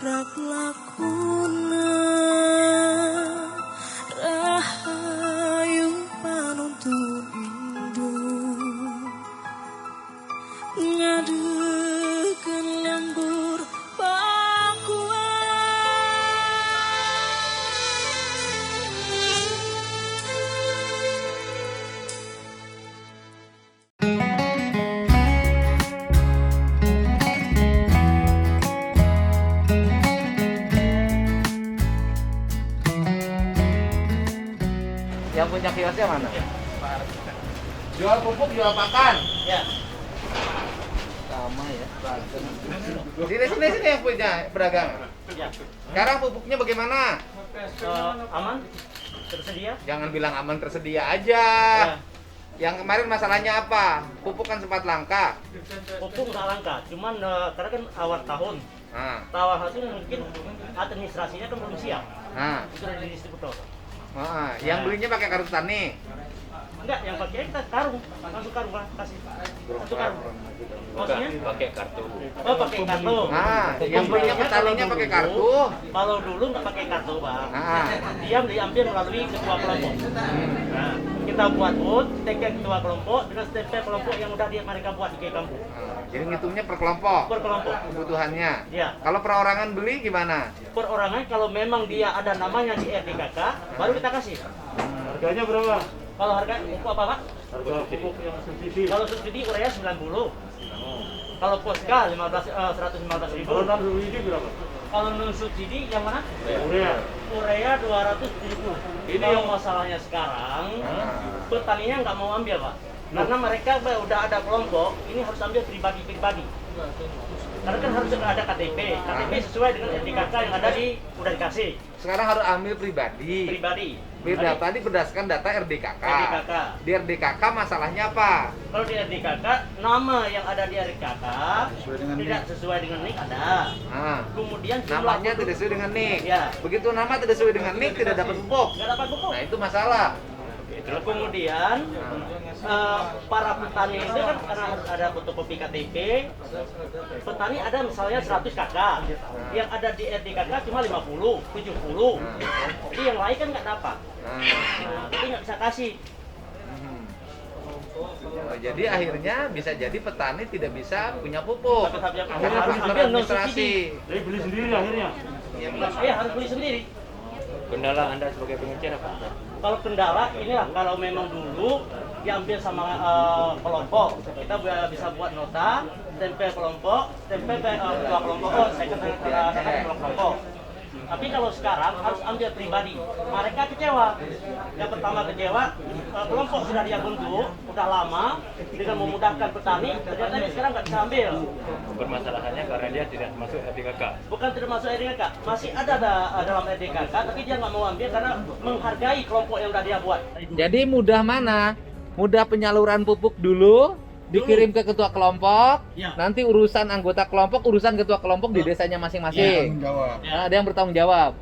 rak lakuna rahayu panuntun indu ngadekeun lembur pakuan. Yang punya kiosnya mana? Jual pupuk, jual pakan. Ya. Sama ya. Sini yang punya pedagang. Ya. Sekarang pupuknya bagaimana? Aman? Tersedia? Jangan bilang aman, tersedia aja. Ya. Yang kemarin masalahnya apa? Pupuk kan sempat langka. Pupuk nggak langka, cuman karena kan awal tahun. Nah, Awal itu mungkin administrasinya kan belum siap. nah, Itu dari distributor. yang belinya pakai kartu tani. Enggak, yang pakai kita karung, langsung karung lah kasih. Satu karung. Maksudnya? Pakai kartu. Oh, pakai kartu. Nah, yang belinya petaninya pakai kartu. Kalau dulu nggak pakai kartu, Bang. Nah, Dia diambil melalui ketua kelompok. Nah, kita buat booth, stempel ketua kelompok dengan stempel kelompok yang udah mereka buat di kampung. jadi ngitungnya per kelompok Per kelompok. kebutuhannya. Ya. Kalau perorangan beli gimana? Perorangan kalau memang dia ada namanya di RDKK, baru kita kasih. Harganya berapa? Kalau harga pupuk apa, Pak? Harga pupuk yang subsidi. Kalau subsidi urea 90. Kalau Poska 115.000. Kalau non subsidi berapa? Kalau non subsidi yang mana? Urea. Urea 270. Ini yang masalahnya sekarang, petaninya nggak mau ambil, Pak. Karena mereka udah ada kelompok, ini harus ambil pribadi-pribadi. Karena kan harus ada KTP. KTP sesuai dengan RDKK yang ada udah dikasih. Sekarang harus ambil pribadi. Pribadi. Tadi berdasarkan data RDKK. RDKK. Di RDKK masalahnya apa? Kalau di RDKK, nama yang ada di RDKK tidak sesuai dengan NIK ada. Nah, Kemudian jumlah namanya penduduk- tidak sesuai dengan NIK. Ya. Begitu nama tidak sesuai dengan NIK, tidak dapat pupuk. Nggak dapat pupuk. Nah, itu masalah. Kemudian para petani itu kan karena harus ada fotokopi KTP. Petani ada misalnya 100 kakak, yang ada di RDKK cuma 50, 70. Jadi yang lain kan nggak dapat. Nah, jadi nggak bisa kasih. Oh, jadi akhirnya bisa jadi petani tidak bisa punya pupuk. Akhirnya Akhirnya harus ambil non beradministrasi. Jadi beli sendiri akhirnya. Iya harus beli sendiri. Kendala Anda sebagai pengecer apa? Kalau kendala inilah kalau memang dulu diambil sama kelompok, kita bisa buat nota, stempel kelompok, stempel ketua kelompok, sekretariat kelompok. Tapi kalau sekarang harus ambil pribadi, mereka kecewa. Yang pertama kecewa, kelompok sudah dia bentuk, udah lama, dengan memudahkan petani, ternyata ini sekarang nggak bisa ambil. Permasalahannya karena dia tidak masuk RDKK. Bukan tidak masuk RDKK, masih ada dalam RDKK, tapi dia nggak mau ambil karena menghargai kelompok yang udah dia buat. Jadi mudah mana? Mudah penyaluran pupuk dulu, dikirim ke ketua kelompok, Ya. nanti urusan anggota kelompok, urusan ketua kelompok di desanya masing-masing. Nah, ada yang bertanggung jawab.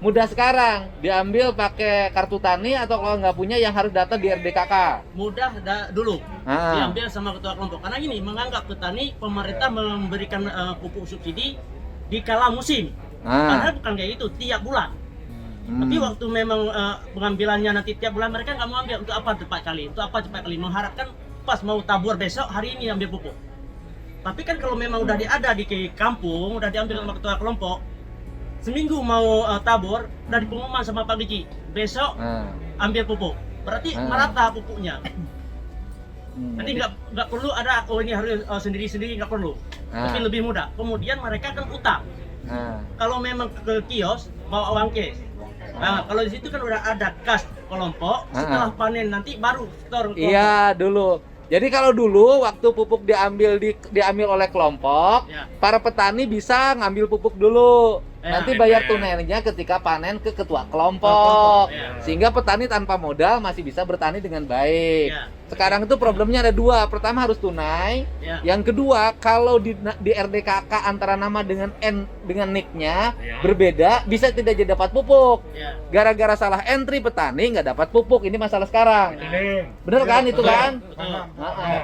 Mudah sekarang, diambil pakai kartu tani atau kalau nggak punya yang harus data di RDKK. Mudah dulu Ah. diambil sama ketua kelompok karena ini menganggap petani pemerintah memberikan pupuk subsidi di kala musim. Padahal bukan kayak itu tiap bulan. Tapi waktu memang pengambilannya nanti tiap bulan mereka nggak mau ambil untuk apa cepat kali, untuk apa cepat kali mengharapkan pas mau tabur besok hari ini ambil pupuk. Tapi kan kalau memang udah ada di kampung, udah diambil sama ketua kelompok, seminggu mau tabur, udah dipengumuman sama Pak Diki, besok ambil pupuk. Berarti merata pupuknya. Nanti nggak perlu ada ini harus sendiri-sendiri nggak perlu. Tapi lebih mudah. Kemudian mereka kan utang. Kalau memang ke kios bawa uang cash. Nah, kalau di situ kan udah ada kas kelompok, setelah panen nanti baru store kelompok. Iya dulu. Jadi kalau dulu waktu pupuk diambil oleh kelompok, Ya. para petani bisa ngambil pupuk dulu. Ya. Nanti bayar tunainya ketika panen ke ketua kelompok. Ya. Sehingga petani tanpa modal masih bisa bertani dengan baik. Ya. Sekarang itu problemnya ada dua. Pertama harus tunai. Ya. Yang kedua, kalau di RDKK antara nama dengan NIK-nya berbeda, bisa tidak jadi dapat pupuk. Ya. Gara-gara salah entry petani nggak dapat pupuk. Ini masalah sekarang. Bener kan itu kan? Betul.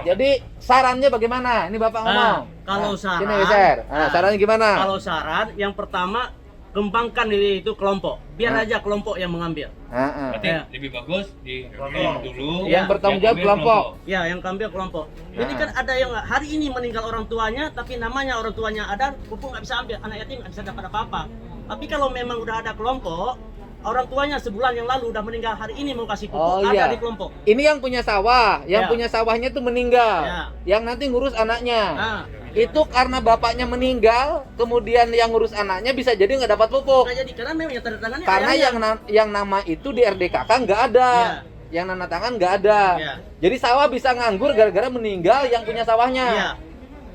Jadi sarannya bagaimana? Ini Bapak ngomong. Kalau Sini, saran, Wiser. Sarannya gimana? kalau saran yang pertama kembangkan itu kelompok. Biar aja kelompok yang mengambil. Berarti Ya. lebih bagus di dulu. Yang bertanggung jawab ambil kelompok. Ya, yang ambil kelompok. Jadi kan ada yang hari ini meninggal orang tuanya, tapi namanya orang tuanya ada, pupuk nggak bisa ambil, anak yatim nggak bisa dapat apa-apa. Tapi kalau memang udah ada kelompok, orang tuanya sebulan yang lalu udah meninggal, hari ini mau kasih pupuk, ada di kelompok. Ini yang punya sawah, yang Ya. punya sawahnya tuh meninggal. Ya. Yang nanti ngurus anaknya. Nah, Itu karena bapaknya meninggal, kemudian yang ngurus anaknya bisa jadi nggak dapat pupuk. nggak jadi karena memang yang tanda tangannya Karena ayahnya. yang nama itu di RDKK nggak ada. Ya. Yang nana tangan nggak ada. Ya. Jadi sawah bisa nganggur gara-gara meninggal yang punya sawahnya. Iya.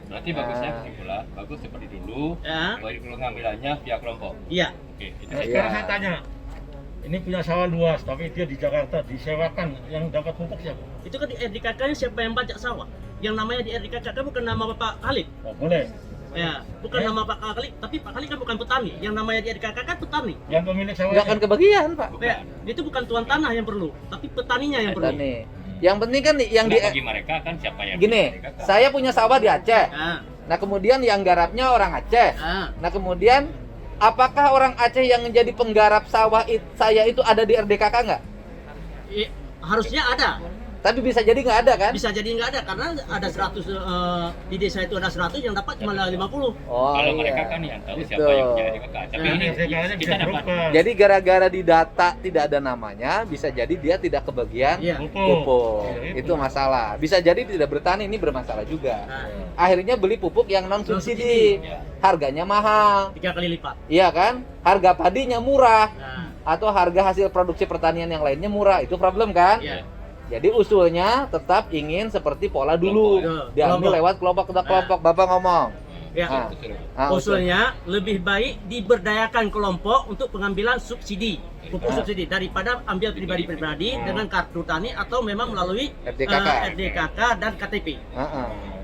Berarti bagusnya kesimpulan, bagus seperti dulu. Ya. Baik pengambilannya via kelompok. Iya. Oke, itu. Nah, sekarang saya tanya, ini punya sawah luas, tapi dia di Jakarta disewakan, yang dapat pupuk siapa? Itu kan di RDKK-nya siapa yang pajak sawah? Yang namanya di RDKK kan bukan nama Bapak Khalid. Oh, boleh. Ya, bukan nama Pak Khalid, tapi Pak Khalid kan bukan petani. Yang namanya di RDKK kan petani. Yang pemilik Nggak sawahnya. akan kebagian, Pak. Ya, itu bukan tuan tanah yang perlu, tapi petaninya yang perlu. Petani. Yang penting kan yang di Bagi mereka kan siapa yang gini, saya punya sawah di Aceh. Nah, Nah, kemudian yang garapnya orang Aceh. nah, Nah, kemudian apakah orang Aceh yang menjadi penggarap sawah saya itu ada di RDKK nggak? harusnya ada. Tapi bisa jadi nggak ada kan? Bisa jadi nggak ada karena ada 100 di desa itu ada 100 yang dapat cuma 50. Oh, Kalau iya. mereka kan yang tahu Gitu. siapa yang menjadi kakak. Tapi Nah, ini RDKK-nya bisa kita dapat. berubah. Jadi gara-gara di data tidak ada namanya, bisa jadi dia tidak kebagian Iya. pupuk. Iya, Itu masalah. Bisa jadi tidak bertani, ini bermasalah juga. Nah, Akhirnya beli pupuk yang non subsidi, Non-subsidi. harganya mahal, 3 kali lipat. iya kan? Harga padinya murah Nah, atau harga hasil produksi pertanian yang lainnya murah, itu problem kan? iya. Jadi usulnya tetap ingin seperti pola dulu, Kelompok. diambil Kelompok. lewat kelompok. Bapak ngomong. Ya. Ah. Usulnya lebih baik diberdayakan kelompok untuk pengambilan subsidi, pupuk Ah. subsidi daripada ambil pribadi-pribadi dengan kartu tani atau memang melalui RDKK. RDKK dan KTP.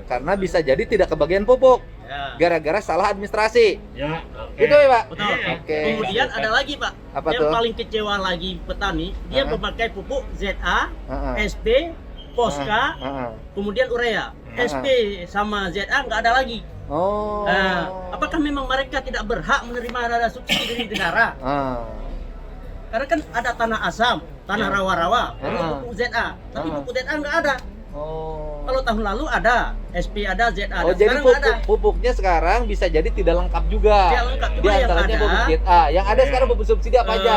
Karena bisa jadi tidak kebagian pupuk Ya. gara-gara salah administrasi. Ya, Gitu ya, Pak? Betul. Oke. Kemudian ada lagi Pak, Apa yang tuh? paling kecewa lagi petani, dia memakai pupuk ZA, Ah. SP, Posca, Ah. kemudian urea. SP sama ZA nggak ada lagi. Oh. Apakah memang mereka tidak berhak menerima ada subsidi dari negara? Karena kan ada tanah asam, tanah rawa-rawa, perlu pupuk ZA, tapi pupuk ZA nggak ada. Oh. Kalau tahun lalu ada, SP ada, ZA ada. Oh, jadi Sekarang nggak ada. pupuknya sekarang bisa jadi tidak lengkap juga. Tidak lengkap. Di Cuma yang antaranya ada, pupuk ZA. Yang ada sekarang pupuk subsidi apa aja?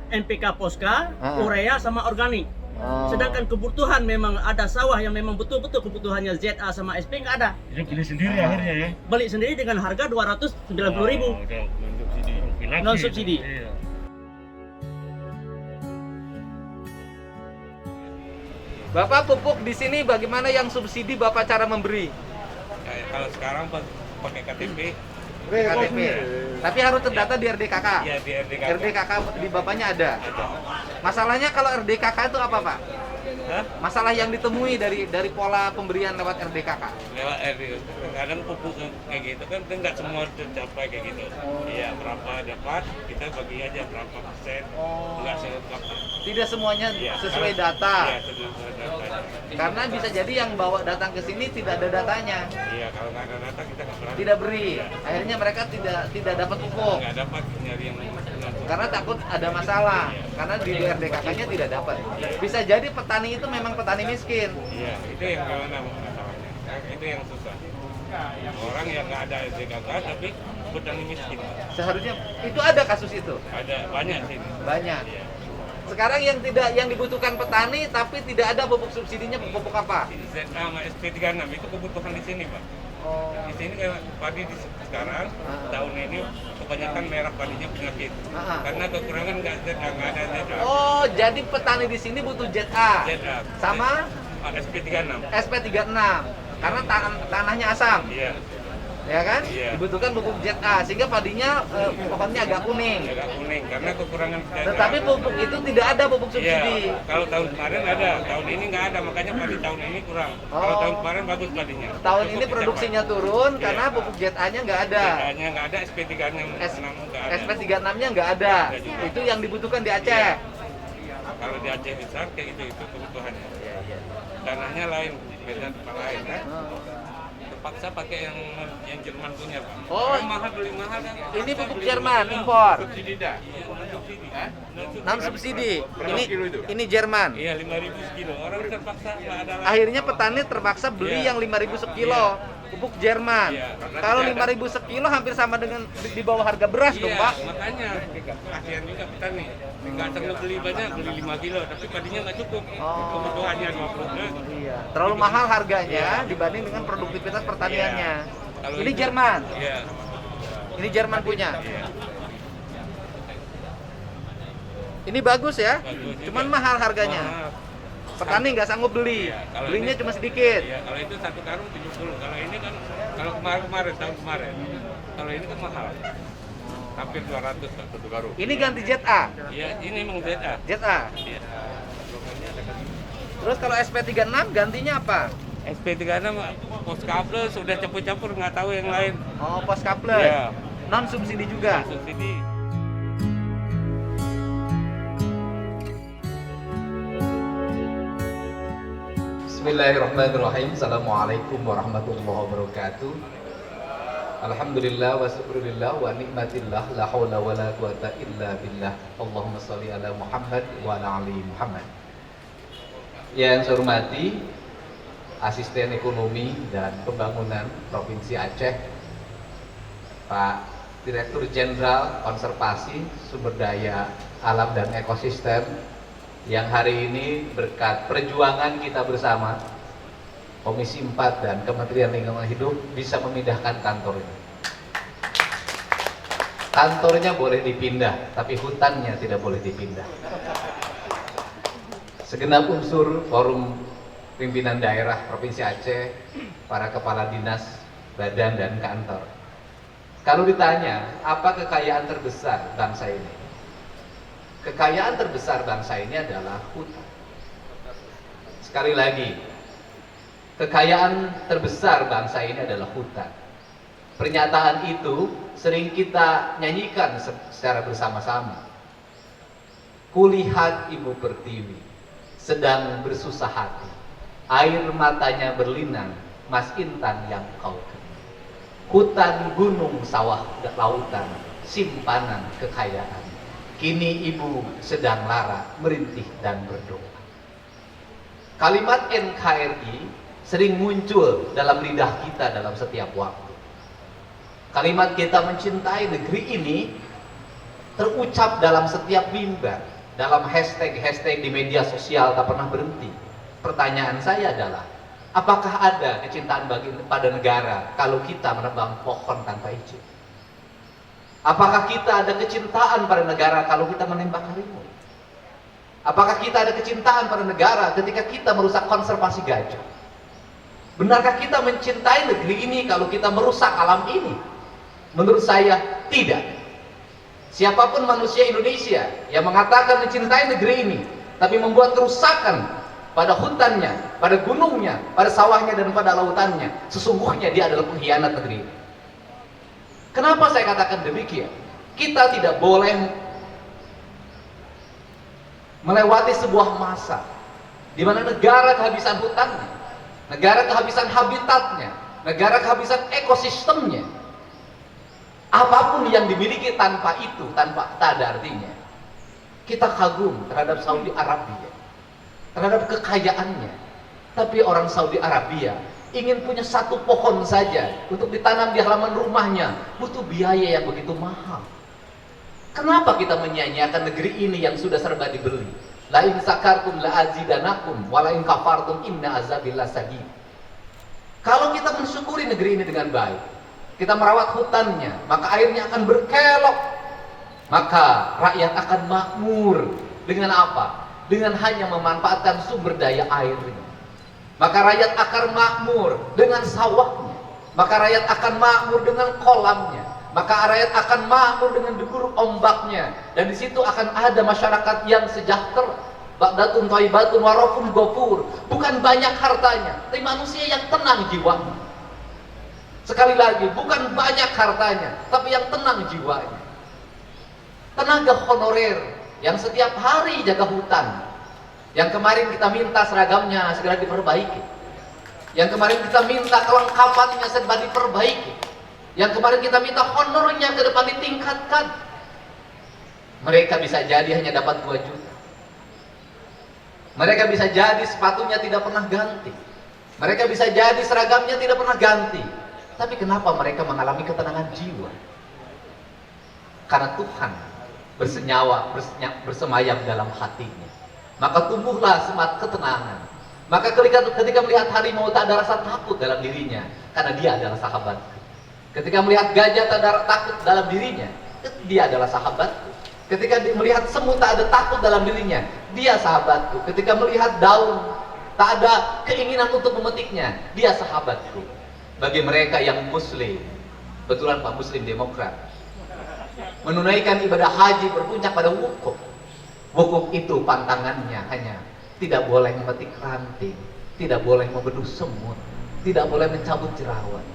NPK Posca, Ah. urea sama organik. Oh. Sedangkan kebutuhan memang ada sawah yang memang betul-betul kebutuhannya ZA sama SP nggak ada. ini beli sendiri akhirnya ya. Beli sendiri dengan harga 290.000. Oh, udah non-subsidi. Non-subsidi. Iya. Bapak pupuk di sini bagaimana yang subsidi Bapak cara memberi? Kalau sekarang pakai KTP, KTP. Tapi harus terdata di RDKK. ya di RDKK. RDKK di Bapaknya ada. Masalahnya kalau RDKK itu apa, Pak? Hah? Masalah yang ditemui dari pola pemberian lewat RDKK. Lewat RDKK. Kadang pupuk kayak gitu kan nggak semua tercapai kayak gitu. Iya, berapa dapat, kita bagi aja berapa persen. Nggak selengkapnya. Tidak semuanya Iya, sesuai karena- data. Iya, sesuai datanya. Karena bisa jadi yang bawa datang ke sini tidak ada datanya. Iya, kalau nggak ada data kita nggak berani. Tidak beri. Akhirnya mereka tidak dapat pupuk. Nggak dapat nyari yang benar. Karena takut ada masalah. Karena di RDKK-nya tidak dapat. Bisa jadi petani itu memang petani miskin. Iya, itu yang gimana masalahnya. Itu yang susah. Orang yang nggak ada RDKK tapi petani miskin. Seharusnya itu ada kasus itu. Ada banyak sih. Banyak. Iya. Sekarang yang dibutuhkan petani tapi tidak ada pupuk subsidinya, pupuk apa? ZA sama SP36 itu kebutuhan di sini, Pak. Oh. Di sini kan padi sekarang tahun ini kebanyakan merah padinya penyakit. Karena kekurangan nggak ada ZA. Oh, jadi petani di sini butuh ZA ZA sama SP36. SP36 karena tanahnya asam. Iya. ya kan? Iya. Dibutuhkan pupuk ZA sehingga padinya pohonnya agak kuning. Agak kuning karena kekurangan ZA. Tetapi pupuk itu tidak ada pupuk Iya, subsidi. kalau tahun kemarin ada, tahun ini nggak ada, makanya padi tahun ini kurang. Kalau Oh. tahun kemarin bagus padinya. Tahun Cukup ini dicapai. produksinya turun Iya. karena pupuk ZA-nya nggak ada. ZA-nya nggak ada, SP36 nggak ada. SP36-nya nggak ada. Nggak juga. Itu yang dibutuhkan di Aceh. Iya. Kalau di Aceh besar kayak gitu itu kebutuhannya. Iya. Tanahnya lain, beda tempat lain kan. Oh. Terpaksa pakai yang Jerman punya, Pak. Oh. Kan mahal, beli mahal kan. Ini pupuk Jerman impor. Subsidi dah. Subsidi. Non subsidi. Berapa kilo itu? Ini Jerman. Iya, 5.000 sekilo. Orang terpaksa nggak ada lagi. Akhirnya petani terpaksa beli Iya. yang 5.000 sekilo pupuk Jerman. Iya, karena Kalau tidak ada. 5.000 sekilo hampir sama dengan di bawah harga beras dong, Iya, Pak. makanya kasihan juga petani. Nggak sanggup beli banyak, beli 5 kilo, tapi padinya nggak cukup. Oh. Kebutuhannya 20 kilo. Iya. Terlalu mahal harganya dibanding dengan produktivitas pertaniannya. Iya. Kalau Ini itu- Jerman. Iya. Ini Jerman punya. Iya. Ini bagus ya. Bagus juga. Cuman mahal harganya. Mahal. Petani nggak sanggup beli. Iya, kalau Belinya ini- cuma sedikit. Iya, kalau itu satu karung 70. Kalau ini kan kalau kemarin tahun kemarin. Kalau ini kan mahal. Hampir 200 satu karung. Ini ganti ZA. Iya, ini memang ZA. ZA. Iya. Terus kalau SP36 gantinya apa? SP36 pos kabel sudah campur-campur, nggak tahu yang lain. Oh, pos coupler. Iya. Non subsidi juga. Subsidi. Bismillahirrahmanirrahim. Assalamualaikum warahmatullahi wabarakatuh. Alhamdulillah wa syukurillah wa nikmatillah la haula wa la quwata illa billah. Allahumma sholli ala Muhammad wa ala ali Muhammad. Yang saya hormati Asisten Ekonomi dan Pembangunan Provinsi Aceh, Pak Direktur Jenderal Konservasi Sumber Daya Alam dan Ekosistem, yang hari ini berkat perjuangan kita bersama Komisi 4 dan Kementerian Lingkungan Hidup bisa memindahkan kantor ini. Kantornya boleh dipindah, tapi hutannya tidak boleh dipindah. Segenap unsur forum pimpinan daerah Provinsi Aceh, para kepala dinas, badan dan kantor. Kalau ditanya, apa kekayaan terbesar bangsa ini? Kekayaan terbesar bangsa ini adalah hutan. Sekali lagi, kekayaan terbesar bangsa ini adalah hutan. Pernyataan itu sering kita nyanyikan secara bersama-sama. Kulihat Ibu Pertiwi sedang bersusah hati, air matanya berlinang, Mas Intan yang kau kenal. Hutan, gunung, sawah, lautan, simpanan kekayaan. Kini ibu sedang lara, merintih dan berdoa. Kalimat NKRI sering muncul dalam lidah kita dalam setiap waktu. Kalimat kita mencintai negeri ini terucap dalam setiap mimbar, dalam hashtag-hashtag di media sosial tak pernah berhenti. Pertanyaan saya adalah, apakah ada kecintaan pada negara kalau kita menebang pohon tanpa izin? Apakah kita ada kecintaan pada negara kalau kita menembak harimau? Apakah kita ada kecintaan pada negara ketika kita merusak konservasi gajah? Benarkah kita mencintai negeri ini kalau kita merusak alam ini? Menurut saya, tidak. Siapapun manusia Indonesia yang mengatakan mencintai negeri ini, tapi membuat kerusakan pada hutannya, pada gunungnya, pada sawahnya, dan pada lautannya, sesungguhnya dia adalah pengkhianat negeri ini. Kenapa saya katakan demikian? Kita tidak boleh melewati sebuah masa di mana negara kehabisan hutannya, negara kehabisan habitatnya, negara kehabisan ekosistemnya. Apapun yang dimiliki tanpa itu, tanpa tak ada artinya. Kita kagum terhadap Saudi Arabia, terhadap kekayaannya. Tapi orang Saudi Arabia ingin punya satu pohon saja untuk ditanam di halaman rumahnya, butuh biaya yang begitu mahal. Kenapa kita menyia-nyiakan negeri ini yang sudah serba dibeli? La in sakartum la azidanakum wa la in kafartum inna azabi lasadid. Kalau kita mensyukuri negeri ini dengan baik, kita merawat hutannya, maka airnya akan berkelok, maka rakyat akan makmur. Dengan apa? Dengan hanya memanfaatkan sumber daya airnya. Maka rakyat akan makmur dengan sawahnya, maka rakyat akan makmur dengan kolamnya, maka rakyat akan makmur dengan degur ombaknya, dan di situ akan ada masyarakat yang sejahtera. Ba'datun thayyibatun wa rabbun ghafur. Bukan banyak hartanya, tapi manusia yang tenang jiwanya. Sekali lagi, bukan banyak hartanya, tapi yang tenang jiwanya. Tenaga honorer yang setiap hari jaga hutan, yang kemarin kita minta seragamnya segera diperbaiki, yang kemarin kita minta kelengkapannya segera diperbaiki, yang kemarin kita minta honornya ke depan ditingkatkan. Mereka bisa jadi hanya dapat 2 juta. Mereka bisa jadi sepatunya tidak pernah ganti. Mereka bisa jadi seragamnya tidak pernah ganti. Tapi kenapa mereka mengalami ketenangan jiwa? Karena Tuhan bersemayam dalam hatinya. Maka tumbuhlah semangat ketenangan. Maka ketika melihat harimau tak ada rasa takut dalam dirinya, karena dia adalah sahabatku. Ketika melihat gajah tak ada takut dalam dirinya, dia adalah sahabatku. Ketika melihat semut tak ada takut dalam dirinya, dia sahabatku. Ketika melihat daun tak ada keinginan untuk memetiknya, dia sahabatku. Bagi mereka yang muslim, betulan Pak Muslim Demokrat, menunaikan ibadah haji berpuncak pada wukuf. Wukuf itu pantangannya hanya tidak boleh memetik ranting, tidak boleh membeduh semut, tidak boleh mencabut jerawat.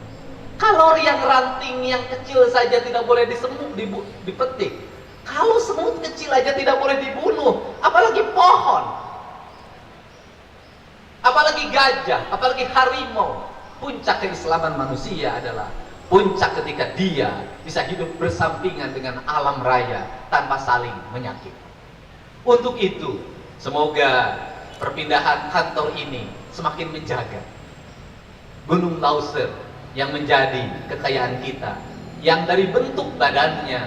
Kalau yang ranting yang kecil saja tidak boleh dipetik, kalau semut kecil aja tidak boleh dibunuh, apalagi pohon, apalagi gajah, apalagi harimau. Puncak keislaman manusia adalah puncak ketika dia bisa hidup bersampingan dengan alam raya tanpa saling menyakiti. Untuk itu, semoga perpindahan kantor ini semakin menjaga Gunung Lauser yang menjadi kekayaan kita, yang dari bentuk badannya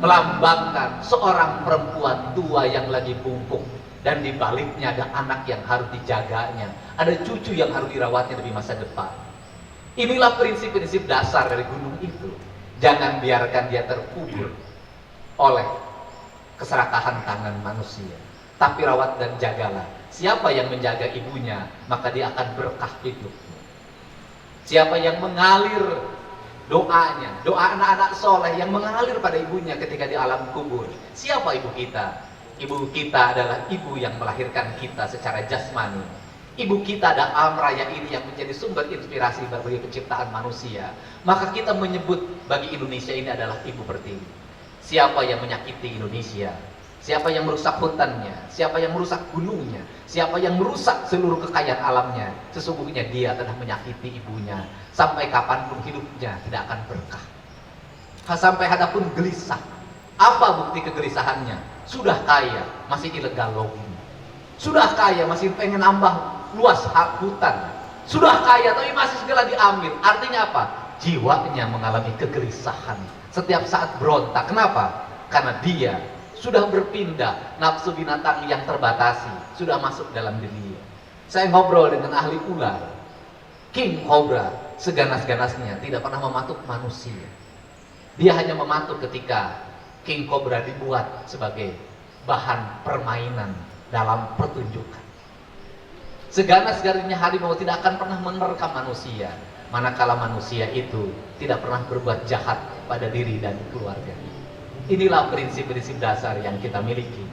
melambangkan seorang perempuan tua yang lagi bungkuk, dan di baliknya ada anak yang harus dijaganya, ada cucu yang harus dirawatnya demi masa depan. Inilah prinsip-prinsip dasar dari gunung itu. Jangan biarkan dia terkubur oleh keserakahan tangan manusia, tapi rawat dan jagalah. Siapa yang menjaga ibunya, maka dia akan berkah hidupnya. Siapa yang mengalir doanya, doa anak-anak soleh yang mengalir pada ibunya ketika di alam kubur. Siapa ibu kita? Ibu kita adalah ibu yang melahirkan kita secara jasmani. Ibu kita adalah alam raya ini yang menjadi sumber inspirasi bagi penciptaan manusia. Maka kita menyebut bagi Indonesia ini adalah ibu pertiwi. Siapa yang menyakiti Indonesia, siapa yang merusak hutannya, siapa yang merusak gunungnya, siapa yang merusak seluruh kekayaan alamnya, sesungguhnya dia telah menyakiti ibunya. Sampai kapanpun hidupnya tidak akan berkah. Sampai hadapun gelisah. Apa bukti kegelisahannya? Sudah kaya, masih ilegal logging. Sudah kaya, masih pengen nambah luas hak hutan. Sudah kaya, tapi masih segala diambil. Artinya apa? Jiwanya mengalami kegelisahan. Setiap saat berontak. Kenapa? Karena dia sudah berpindah, nafsu binatang yang terbatasi sudah masuk dalam dirinya. Saya ngobrol dengan ahli ular. King Cobra seganas-ganasnya tidak pernah mematuk manusia. Dia hanya mematuk ketika King Cobra dibuat sebagai bahan permainan dalam pertunjukan. Seganas-ganasnya harimau tidak akan pernah menerkam manusia, manakala manusia itu tidak pernah berbuat jahat pada diri dan keluarga. Inilah prinsip-prinsip dasar yang kita miliki.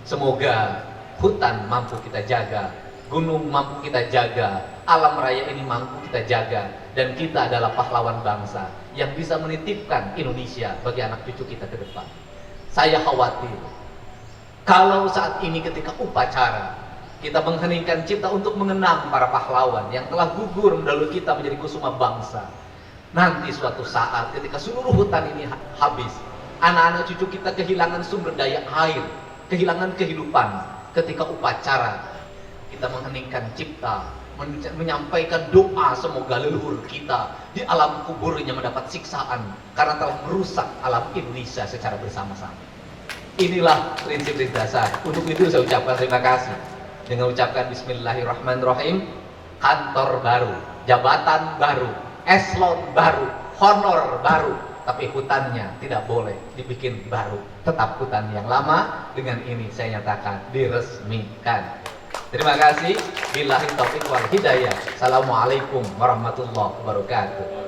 Semoga hutan mampu kita jaga, gunung mampu kita jaga, alam raya ini mampu kita jaga, dan kita adalah pahlawan bangsa yang bisa menitipkan Indonesia bagi anak cucu kita ke depan. Saya khawatir kalau saat ini ketika upacara kita mengheningkan cipta untuk mengenang para pahlawan yang telah gugur mendahului kita menjadi kusuma bangsa. Nanti suatu saat ketika seluruh hutan ini habis, anak-anak cucu kita kehilangan sumber daya air, kehilangan kehidupan. Ketika upacara kita mengheningkan cipta, menyampaikan doa semoga leluhur kita di alam kuburnya mendapat siksaan karena telah merusak alam Indonesia secara bersama-sama. Inilah prinsip dasar. Untuk itu saya ucapkan terima kasih dengan ucapkan Bismillahirrahmanirrahim. Kantor baru, jabatan baru, eselon baru, honor baru, tapi hutannya tidak boleh dibikin baru, tetap hutan yang lama. Dengan ini saya nyatakan diresmikan. Terima kasih. Billahi taufiq wal hidayah. Assalamualaikum warahmatullahi wabarakatuh.